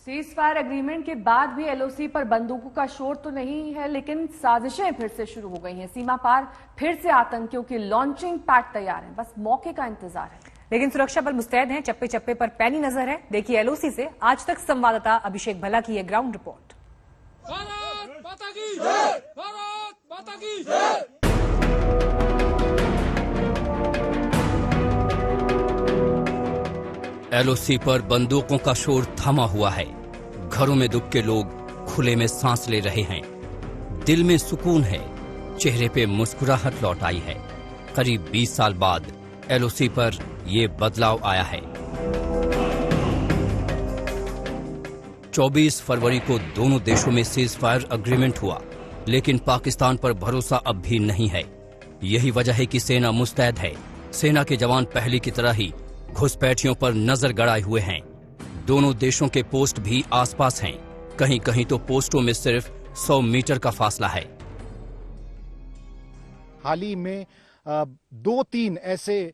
Cease fire agreement के बाद भी एलओसी पर बंदूकों का शोर तो नहीं है, लेकिन साजिशें फिर से शुरू हो गई हैं। सीमा पार फिर से आतंकियों की लॉन्चिंग पैड तैयार है, बस मौके का इंतजार है। लेकिन सुरक्षा बल मुस्तैद हैं, चप्पे चप्पे पर पैनी नजर है। देखिए एलओसी से आज तक संवाददाता अभिषेक भल्ला की है ग्राउंड रिपोर्ट। भारत माता की जय! भारत माता की जय! एलओसी पर बंदूकों का शोर थमा हुआ है। घरों में दुब के लोग खुले में सांस ले रहे हैं। दिल में सुकून है, चेहरे पे मुस्कुराहट लौट आई है। करीब 20 साल बाद एलओसी पर ये बदलाव आया है। 24 फरवरी को दोनों देशों में सीज फायर एग्रीमेंट हुआ, लेकिन पाकिस्तान पर भरोसा अब भी नहीं है। यही वजह है कि सेना मुस्तैद है। सेना के जवान पहले की तरह ही घुसपैठियों पर नजर गड़ाए हुए हैं। दोनों देशों के पोस्ट भी आसपास हैं। कहीं कहीं तो पोस्टों में सिर्फ 100 मीटर का फासला है। हाल ही में 2-3 ऐसे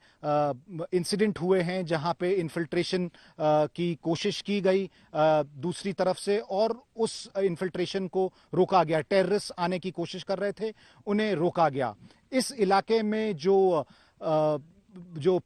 इंसिडेंट हुए हैं जहां पे इन्फिल्ट्रेशन की कोशिश की गई दूसरी तरफ से, और उस इन्फिल्ट्रेशन को रोका गया। टेररिस्ट आने की कोशिश कर रहे थे, उन्हें रोका गया। इस इलाके में जो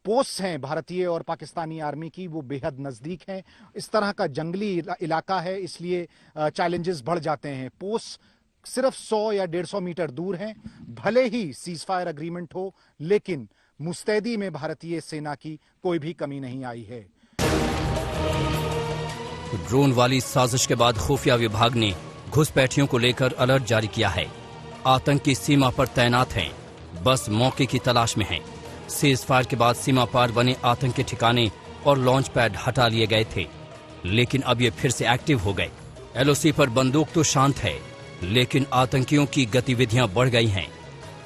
पोस्ट हैं भारतीय और पाकिस्तानी आर्मी की, वो बेहद नजदीक हैं। इस तरह का जंगली इलाका है, इसलिए चैलेंजेस बढ़ जाते हैं। पोस्ट सिर्फ 100 या 150 मीटर दूर हैं। भले ही सीज फायर एग्रीमेंट हो, लेकिन मुस्तैदी में भारतीय सेना की कोई भी कमी नहीं आई है। ड्रोन वाली साजिश के बाद खुफिया विभाग ने घुसपैठियों को लेकर अलर्ट जारी किया है। आतंकी सीमा पर तैनात हैं, बस मौके की तलाश में हैं। सीज फायर के बाद सीमा पार बने आतंकी ठिकाने और लॉन्च पैड हटा लिए गए थे, लेकिन अब ये फिर से एक्टिव हो गए। एलओसी पर बंदूक तो शांत है, लेकिन आतंकियों की गतिविधियां बढ़ गई हैं।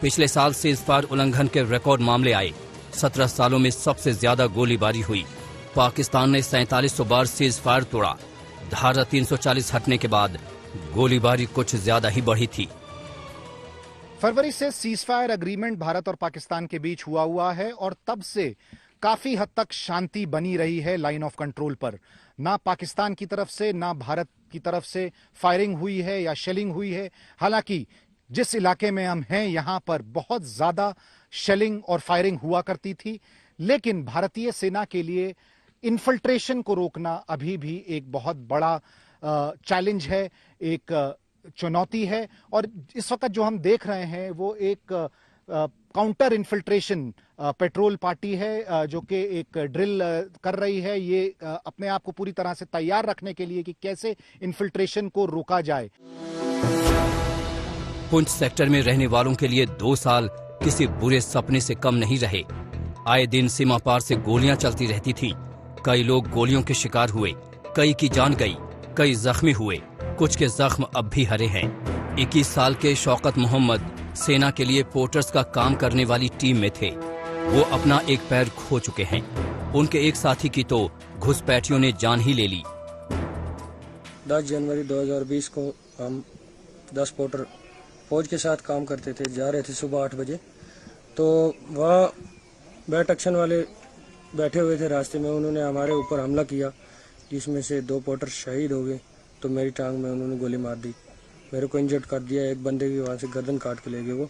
पिछले साल सीज फायर उल्लंघन के रिकॉर्ड मामले आए। 17 सालों में सबसे ज्यादा गोलीबारी हुई। पाकिस्तान ने 4700 बार सीज फायर तोड़ा। धारा 340 हटने के बाद गोलीबारी कुछ ज्यादा ही बढ़ी थी। फरवरी से सीज फायर एग्रीमेंट भारत और पाकिस्तान के बीच हुआ है, और तब से काफी हद तक शांति बनी रही है लाइन ऑफ कंट्रोल पर। ना पाकिस्तान की तरफ से ना भारत की तरफ से फायरिंग हुई है या शेलिंग हुई है। हालांकि जिस इलाके में हम हैं, यहां पर बहुत ज्यादा शेलिंग और फायरिंग हुआ करती थी, लेकिन भारतीय सेना के लिए इन्फिल्ट्रेशन को रोकना अभी भी एक बहुत बड़ा चैलेंज है, एक चुनौती है। और इस वक्त जो हम देख रहे हैं वो एक काउंटर इन्फिल्ट्रेशन पेट्रोल पार्टी है, जो कि एक ड्रिल कर रही है। ये अपने आप को पूरी तरह से तैयार रखने के लिए कि कैसे इन्फिल्ट्रेशन को रोका जाए। पुंछ सेक्टर में रहने वालों के लिए 2 साल किसी बुरे सपने से कम नहीं रहे। आए दिन सीमा पार से गोलियां चलती रहती थी। कई लोग गोलियों के शिकार हुए, कई की जान गई, कई जख्मी हुए, कुछ के जख्म अब भी हरे हैं। 21 साल के शौकत मोहम्मद सेना के लिए पोर्टर्स का काम करने वाली टीम में थे। वो अपना एक पैर खो चुके हैं। उनके एक साथी की तो घुसपैठियों ने जान ही ले ली। 10 जनवरी 2020 को हम 10 पोर्टर फौज के साथ काम करते थे। जा रहे थे सुबह 8 बजे, तो वहाँ बैट एक्शन वाले बैठे हुए थे रास्ते में। उन्होंने हमारे ऊपर हमला किया, जिसमें से 2 पोर्टर शहीद हो गए। तो मेरी टांग में उन्होंने गोली मार दी, मेरे को इंजर्ड कर दिया। एक बंदे की वहाँ से गर्दन काट के ले गए वो।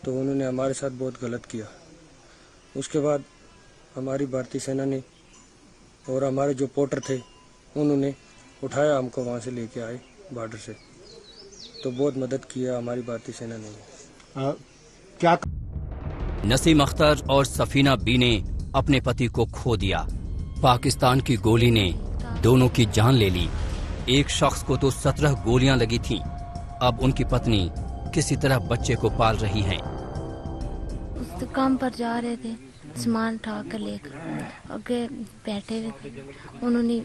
तो उन्होंने हमारे साथ बहुत गलत किया। उसके बाद हमारी भारतीय सेना ने और हमारे जो पोर्टर थे उन्होंने उठाया, हमको वहाँ से लेके आए बॉर्डर से। तो बहुत मदद किया हमारी भारतीय सेना ने। क्या नसीम अख्तर और सफीना बी ने अपने पति को खो दिया। पाकिस्तान की गोली ने दोनों की जान ले ली। एक शख्स को तो 17 गोलियां लगी थीं। अब उनकी पत्नी किसी तरह बच्चे को पाल रही हैं। उस काम पर जा रहे थे, सामान उठा कर लेकर आगे बैठे हुए थे, उन्होंने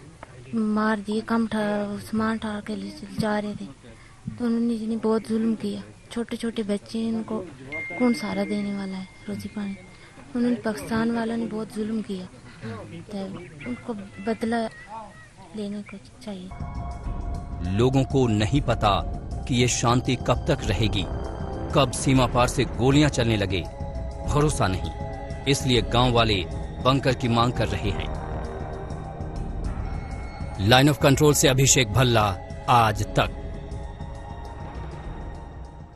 मार दिए। सामान उठा के जा रहे थे, तो उन्होंने बहुत जुल्म किया। छोटे छोटे बच्चे हैं, उनको कौन सहारा देने वाला है, रोजी पानी। उन्होंने पाकिस्तान वालों ने बहुत जुल्म किया, तो उनको बदला लेने को चाहिए। लोगों को नहीं पता कि ये शांति कब तक रहेगी, कब सीमा पार से गोलियां चलने लगे, भरोसा नहीं। इसलिए गांव वाले बंकर की मांग कर रहे हैं। लाइन ऑफ कंट्रोल से अभिषेक भल्ला, आज तक।